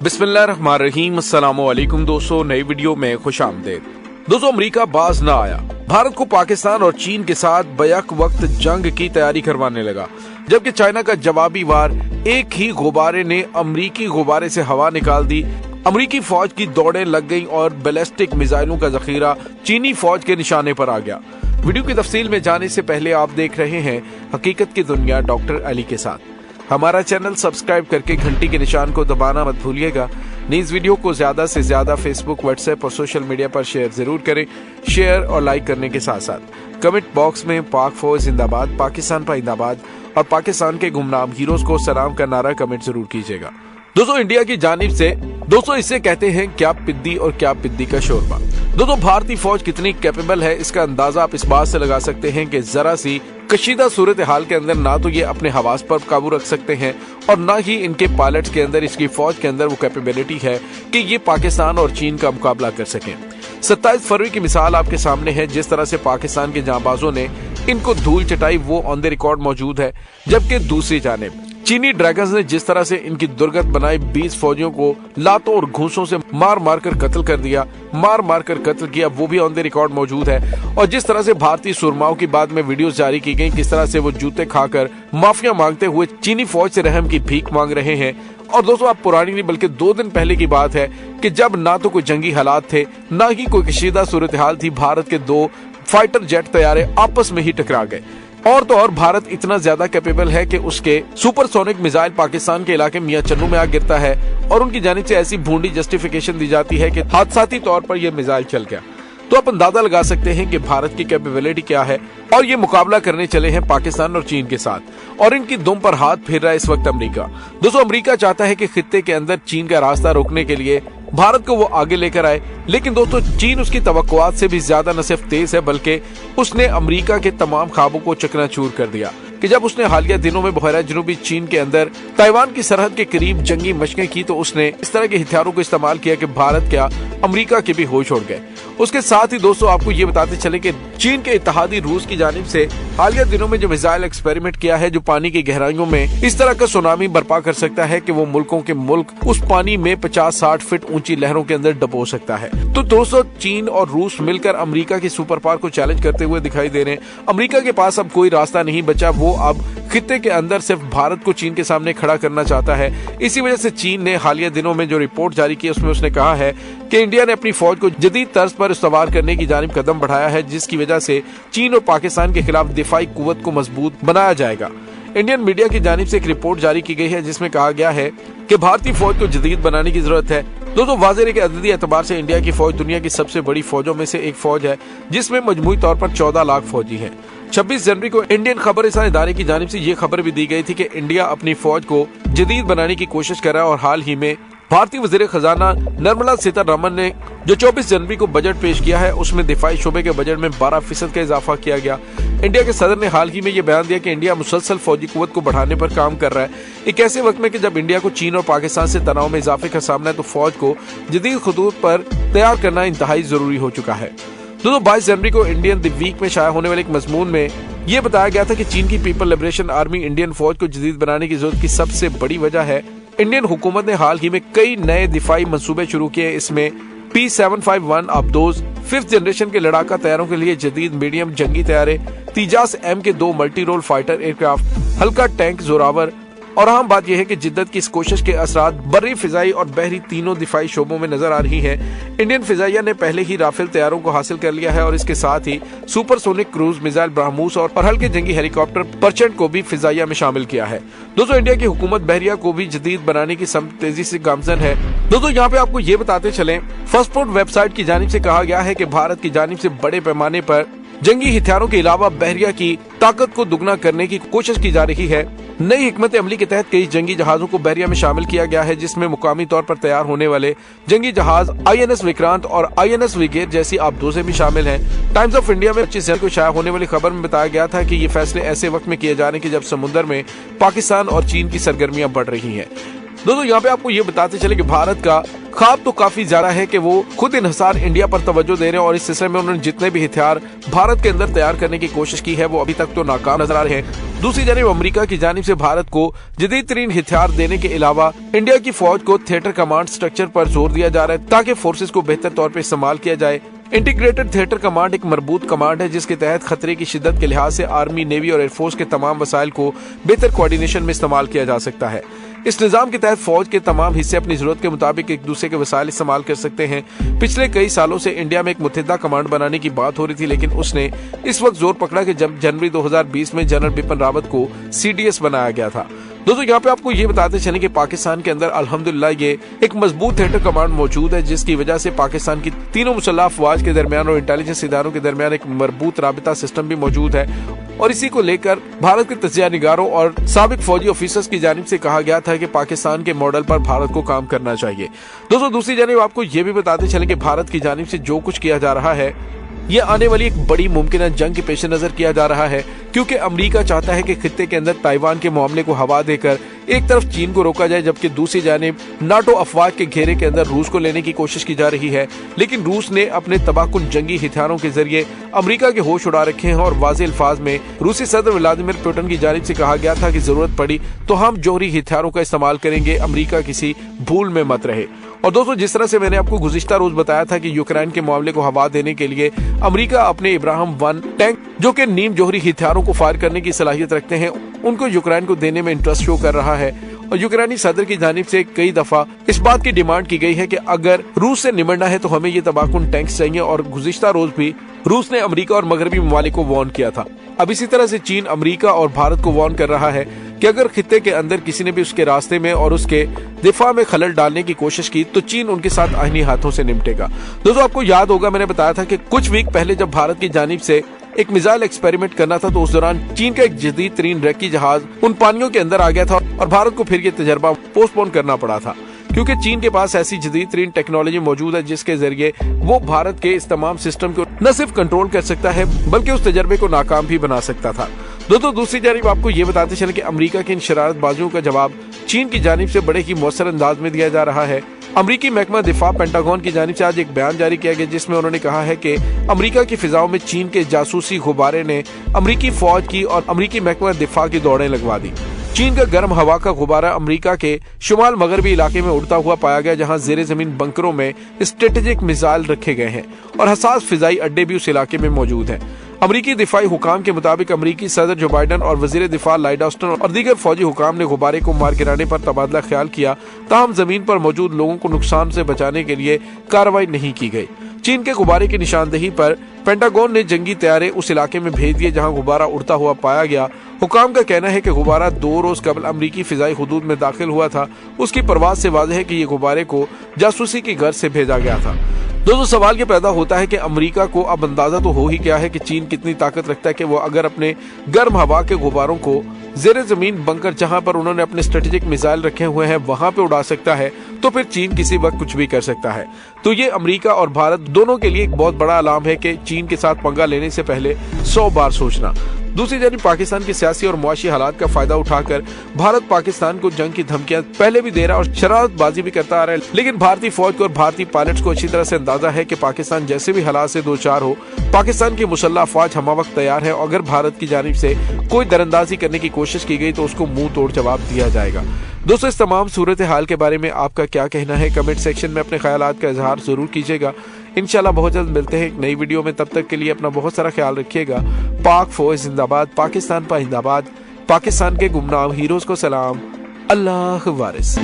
बिस्मिल्लाहिर्रहमानिर्रहीम, अस्सलामुअलैकुम दोस्तों, नई वीडियो में खुशामदीद। दोस्तों, अमेरिका बाज ना आया, भारत को पाकिस्तान और चीन के साथ बैक वक्त जंग की तैयारी करवाने लगा, जबकि चाइना का जवाबी वार एक ही गुब्बारे ने अमरीकी गुब्बारे से हवा निकाल दी। अमरीकी फौज की दौड़ें लग गईं और बैलिस्टिक मिसाइलों का जखीरा चीनी फौज के निशाने पर आ गया। वीडियो की तफसील में जाने से पहले आप देख रहे हैं हकीकत की दुनिया डॉक्टर अली के साथ। हमारा चैनल सब्सक्राइब करके घंटी के निशान को दबाना मत भूलिएगा। इस वीडियो को ज्यादा से ज्यादा फेसबुक, व्हाट्सएप और सोशल मीडिया पर शेयर जरूर करें। शेयर और लाइक करने के साथ साथ कमेंट बॉक्स में पाक फौज जिंदाबाद, पाकिस्तान पाइंदाबाद और पाकिस्तान के गुमनाम हीरोज को सलाम का नारा कमेंट जरूर कीजिएगा। दोस्तों, इंडिया की जानिब से इसे कहते हैं क्या पिद्दी और क्या पिद्दी का शोरबा। दोस्तों, भारतीय फौज कितनी कैपेबल है इसका अंदाजा आप इस बात से लगा सकते हैं कि जरा सी कशीदा सूरत हाल के अंदर ना तो ये अपने हवास पर काबू रख सकते हैं और ना ही इनके पायलट्स के अंदर, इसकी फौज के अंदर वो कैपेबिलिटी है कि ये पाकिस्तान और चीन का मुकाबला कर सकें। 27 फरवरी की मिसाल आपके सामने है, जिस तरह से पाकिस्तान के जांबाजों ने इनको धूल चटाई वो ऑन द रिकॉर्ड मौजूद है। जबकि दूसरी जानिब चीनी ड्रैगन्स ने जिस तरह से इनकी दुर्गत बनाई 20 फौजियों को लातों और घूंसों से मार मार कर कत्ल कर दिया, वो भी ऑन द रिकॉर्ड मौजूद है। और जिस तरह से भारतीय सुरमाओं की बाद में वीडियोस जारी की गई, किस तरह से वो जूते खाकर माफिया मांगते हुए चीनी फौज से रहम की भीख मांग रहे हैं। और दोस्तों, आप पुरानी नहीं बल्कि 2 दिन पहले की बात है कि जब ना तो कोई जंगी हालात थे, ना ही कोई कशीदा सूरत हाल थी, भारत के 2 फाइटर जेट तैयारे आपस में ही टकरा गए। और तो और भारत इतना ज्यादा कैपेबल है कि उसके सुपरसोनिक मिसाइल पाकिस्तान के इलाके मियां चन्नू में आ गिरता है और उनकी जानिब से ऐसी भूंडी जस्टिफिकेशन दी जाती है कि हादसाती तौर पर यह मिसाइल चल गया। तो आप अंदाजा लगा सकते हैं कि भारत की कैपेबिलिटी क्या है। और ये मुकाबला करने चले हैं पाकिस्तान और चीन के साथ, और इनकी दुम पर हाथ फेर रहा है इस वक्त अमेरिका। दोस्तों, अमेरिका चाहता है कि खित्ते के अंदर चीन का रास्ता रोकने के लिए भारत को वो आगे लेकर आए, लेकिन दोस्तों चीन उसकी तवक्कुआत से भी ज्यादा न सिर्फ तेज है बल्कि उसने अमेरिका के तमाम ख्वाबों को चकनाचूर कर दिया कि जब उसने हालिया दिनों में बहरा जनूबी चीन के अंदर ताइवान की सरहद के करीब जंगी मशकें की, तो उसने इस तरह के हथियारों को इस्तेमाल किया कि भारत क्या अमेरिका के भी होश उड़ गए। उसके साथ ही दोस्तों आपको ये बताते चले कि चीन के इत्तेहादी रूस की जानिब से हालिया दिनों में जो मिसाइल एक्सपेरिमेंट किया है, जो पानी की गहराइयों में इस तरह का सुनामी बर्पा कर सकता है कि वो मुल्कों के मुल्क उस पानी में 50-60 फीट ऊंची लहरों के अंदर डुबो सकता है। तो दोस्तों, चीन और रूस मिलकर अमेरिका की सुपर पावर को चैलेंज करते हुए दिखाई दे रहे हैं। अमेरिका के पास अब कोई रास्ता नहीं बचा, वो अब खित्ते के अंदर सिर्फ भारत को चीन के सामने खड़ा करना चाहता है। इसी वजह से चीन ने हालिया दिनों में जो रिपोर्ट जारी की उसमें उसने कहा है कि इंडिया ने अपनी फौज को जदीद तर्ज पर इस्तेमाल करने की जानिब कदम बढ़ाया है, जिसकी वजह से चीन और पाकिस्तान के खिलाफ दिफाई कुव्वत को मजबूत बनाया जाएगा। इंडियन मीडिया की जानिब से एक रिपोर्ट जारी की गई है जिसमें कहा गया है कि भारतीय फौज को जदीद बनाने की जरूरत है। दोस्तों, वाज़ेह है कि अददी एतबार से इंडिया की फौज दुनिया की सबसे बड़ी फौजों में से एक फौज है, जिसमें मजमूई तौर पर 14 लाख फौजी हैं। 26 जनवरी को इंडियन खबरसां इदारे की जानिब से ये खबर भी दी गई थी कि इंडिया अपनी फौज को जदीद बनाने की कोशिश कर रहा है। और हाल ही में भारतीय वज़ीर खजाना निर्मला सीतारमण ने जो 24 जनवरी को बजट पेश किया है, उसमें दिफाई शोबे के बजट में 12% का इजाफा किया गया। इंडिया के सदर ने हाल ही में ये बयान दिया कि इंडिया मुसलसल फौजी कुव्वत को बढ़ाने पर काम कर रहा है। एक ऐसे वक्त में कि जब इंडिया को चीन और पाकिस्तान से तनाव में इजाफे का सामना है, तो फौज को जदीद खतूत पर तैयार करना इंतहाई जरूरी हो चुका है। दोस्तों, 22 जनवरी को इंडियन द वीक में शाया होने वाले एक मजमून में ये बताया गया था कि चीन की पीपल लिबरेशन आर्मी इंडियन फौज को जदीद बनाने की जरूरत की सबसे बड़ी वजह है। इंडियन हुकूमत ने हाल ही में कई नए दिफाई मंसूबे शुरू किए। इसमें P751 अब्दोज 5th जनरेशन के लड़ाका तैयारों के लिए जदीद मीडियम जंगी तैयारे, तेजास M के 2 मल्टी रोल फाइटर एयरक्राफ्ट, हल्का टैंक जोरावर। और अहम बात यह है कि जिद्दत की इस कोशिश के असरात बर्री, फिजाई और बहरी तीनों दिफाई शोबों में नजर आ रही हैं। इंडियन फिजाइया ने पहले ही राफेल तैयारों को हासिल कर लिया है और इसके साथ ही सुपरसोनिक क्रूज मिसाइल ब्रह्मोस और हल्के जंगी हेलीकॉप्टर परचेंट को भी फिजाइया में शामिल किया है। दोस्तों, इंडिया की हुकूमत बहरिया को भी जदीद बनाने की तेजी से गामजन है। दोस्तों, यहाँ पे आपको ये बताते चले, फर्स्ट पोर्ट वेबसाइट की जानिब से कहा गया है कि भारत की जानिब से बड़े पैमाने पर जंगी हथियारों के अलावा बहरिया की ताकत को दुगना करने की कोशिश की जा रही है। नई हिकमत अमली के तहत कई जंगी जहाजों को बहरिया में शामिल किया गया है, जिसमें मुकामी तौर पर तैयार होने वाले जंगी जहाज INS विक्रांत और INS विगेर जैसी आबदोजें भी शामिल हैं। टाइम्स ऑफ इंडिया में 25 जनवरी को शाया होने वाली खबर में बताया गया था कि ये फैसले ऐसे वक्त में किए जा रहे हैं कि जब समुद्र में पाकिस्तान और चीन की सरगर्मियां बढ़ रही हैं। दोस्तों, यहाँ पे आपको ये बताते चले कि भारत का ख्वाब तो काफी ज्यादा है कि वो खुद इन्हिसार इंडिया पर तवज्जो दे रहे हैं और इस सिलसिले में उन्होंने जितने भी हथियार भारत के अंदर तैयार करने की कोशिश की है वो अभी तक तो नाकाम नजर आ रहे हैं। दूसरी जानिब अमेरिका की जानिब से भारत को जदीद तरीन हथियार देने के अलावा इंडिया की फौज को थिएटर कमांड स्ट्रक्चर पर जोर दिया जा रहा है ताकि फोर्सेस को बेहतर तौर पर इस्तेमाल किया जाए। इंटीग्रेटेड थिएटर कमांड एक मजबूत कमांड है जिसके तहत खतरे की शिद्दत के लिहाज से आर्मी, नेवी और एयरफोर्स के तमाम वसाइल को बेहतर कोऑर्डिनेशन में इस्तेमाल किया जा सकता है। इस निजाम के तहत फौज के तमाम हिस्से अपनी जरूरत के मुताबिक एक दूसरे के वसाइल इस्तेमाल कर सकते हैं। पिछले कई सालों से इंडिया में एक मुत्तहिदा कमांड बनाने की बात हो रही थी, लेकिन उसने इस वक्त जोर पकड़ा कि जब जनवरी 2020 में जनरल बिपिन रावत को CDS बनाया गया था। दोस्तों यहाँ पे आपको ये बताते चलें कि पाकिस्तान के अंदर अल्हम्दुलिल्लाह ये एक मजबूत थिएटर कमांड मौजूद है जिसकी वजह से पाकिस्तान की तीनों मुसल्लह अफवाज के दरमियान और इंटेलिजेंस इदारों के दरमियान एक मजबूत राबिता सिस्टम भी मौजूद है और इसी को लेकर भारत के तज्जिया निगारों और साबिक फौजी ऑफिसर्स की जानिब से कहा गया था कि पाकिस्तान के मॉडल पर भारत को काम करना चाहिए। दोस्तों दूसरी जानिब आपको ये भी बताते चलें कि भारत की जानिब से जो कुछ किया जा रहा है ये आने वाली एक बड़ी मुमकिन जंग के पेश नजर किया जा रहा है, क्योंकि अमेरिका चाहता है कि खित्ते के अंदर ताइवान के मामले को हवा देकर एक तरफ चीन को रोका जाए जबकि दूसरी जानिब नाटो अफवाज के घेरे के अंदर रूस को लेने की कोशिश की जा रही है। लेकिन रूस ने अपने तबाहकुन जंगी हथियारों के जरिए अमेरिका के होश उड़ा रखे हैं और वाज़े अल्फाज में रूसी सदर व्लादिमीर पुतिन की जानिब से कहा गया था कि जरूरत पड़ी तो हम जौहरी हथियारों का इस्तेमाल करेंगे, अमेरिका किसी भूल में मत रहे। और दोस्तों जिस तरह से मैंने आपको गुज़िश्ता रोज बताया था कि यूक्रेन के मामले को हवा देने के लिए अमेरिका अपने इब्राहिम 1 टैंक जो कि नीम जौहरी हथियारों को फायर करने की सलाहियत रखते हैं उनको यूक्रेन को देने में इंटरेस्ट शो कर रहा है और यूक्रेनी सदर की जानिब से कई दफा इस बात की डिमांड की गई है कि अगर रूस से निमटना है तो हमें ये तबाहकुन टैंक्स चाहिए और गुज़िश्ता रोज भी रूस ने अमेरिका और मगरबी ममालिक को वार्न किया था। अब इसी तरह से चीन अमेरिका और भारत को वार्न कर रहा है कि अगर खित्ते के अंदर किसी ने भी उसके रास्ते में और उसके दिफा में खलल डालने की कोशिश की तो चीन उनके साथ आईनी हाथों से निपटेगा। दोस्तों आपको याद होगा मैंने बताया था कि कुछ वीक पहले जब भारत की जानिब से एक मिसाइल एक्सपेरिमेंट करना था तो उस दौरान चीन का एक जदीद तरीन रैकी जहाज उन पानियों के अंदर आ गया था और भारत को फिर ये तजर्बा पोस्टपोन करना पड़ा था क्योंकि चीन के पास ऐसी जदीद तरीन टेक्नोलॉजी मौजूद है जिसके जरिए वो भारत के इस तमाम सिस्टम को न सिर्फ कंट्रोल कर सकता है बल्कि उस तजर्बे को नाकाम भी बना सकता था। दोस्तों दूसरी जानिब आपको ये बताते चले कि अमेरिका की इन शरारतबाजियों का जवाब चीन की जानिब से बड़े ही मौसर अंदाज में दिया जा रहा है। अमरीकी महकमा दिफा पेंटागन की जानिब से आज एक बयान जारी किया गया जिसमें उन्होंने कहा है कि अमेरिका की फिजाओं में चीन के जासूसी गुब्बारे ने अमरीकी फौज की और अमरीकी महकमा दिफा की दौड़ें लगवा दी। चीन का गर्म हवा का गुब्बारा अमेरिका के शुमाल मगरबी इलाके में उड़ता हुआ पाया गया जहां जेरे जमीन बंकरों में स्ट्रेटेजिक मिसाइल रखे गए हैं और हसास फिजाई अड्डे भी उस इलाके में मौजूद हैं। अमरीकी दिफाई हुकाम के मुताबिक अमरीकी सदर जो बाइडन और वजीर दिफा लॉयड ऑस्टिन और दीगर फौजी हुकाम ने गुब्बारे को मार गिराने पर तबादला ख्याल किया, ताहम जमीन पर मौजूद लोगों को नुकसान से बचाने के लिए कार्रवाई नहीं की गई। चीन के गुब्बारे की निशानदेही पर पेंटागन ने जंगी तैयारे उस इलाके में भेज दिए जहां गुब्बारा उड़ता हुआ पाया गया। हुकाम का कहना है कि गुब्बारा 2 रोज कबल अमरीकी फिजाई हुदूद में दाखिल हुआ था। उसकी परवाज से वाज़ेह है कि ये गुब्बारे को जासूसी की गर्ज से भेजा गया था। दोस्तों सवाल ये पैदा होता है कि अमेरिका को अब अंदाजा तो हो ही गया है कि चीन कितनी ताकत रखता है कि वो अगर अपने गर्म हवा के गुब्बारों को जेरे जमीन बंकर जहां पर उन्होंने अपने स्ट्रेटेजिक मिसाइल रखे हुए हैं वहां पे उड़ा सकता है तो फिर चीन किसी वक्त कुछ भी कर सकता है। तो ये अमेरिका और भारत दोनों के लिए एक बहुत बड़ा अलार्म है कि चीन के साथ पंगा लेने से पहले 100 बार सोचना। दूसरी जानिब पाकिस्तान की सियासी और मुआशी हालात का फायदा उठाकर भारत पाकिस्तान को जंग की धमकियां पहले भी दे रहा और शरारतबाजी भी करता आ रहा है, लेकिन भारतीय फौज को और भारतीय पायलट्स को अच्छी तरह से अंदाजा है कि पाकिस्तान जैसे भी हालात से 2-4 हो, पाकिस्तान की मुसल्लह अफवाज हमा वक्त तैयार है। अगर भारत की जानिब से कोई दरअंदाजी करने की कोशिश की गई तो उसको मुंह तोड़ जवाब दिया जाएगा। दोस्तों इस तमाम सूरत हाल के बारे में आपका क्या कहना है, कमेंट सेक्शन में अपने ख्यालात का इजहार जरूर कीजिएगा। इंशाल्लाह बहुत जल्द मिलते हैं एक नई वीडियो में, तब तक के लिए अपना बहुत सारा ख्याल रखिएगा। पाक फौज जिंदाबाद, पाकिस्तान पाइंदाबाद, पाकिस्तान के गुमनाम हीरोज को सलाम, अल्लाह वारिस।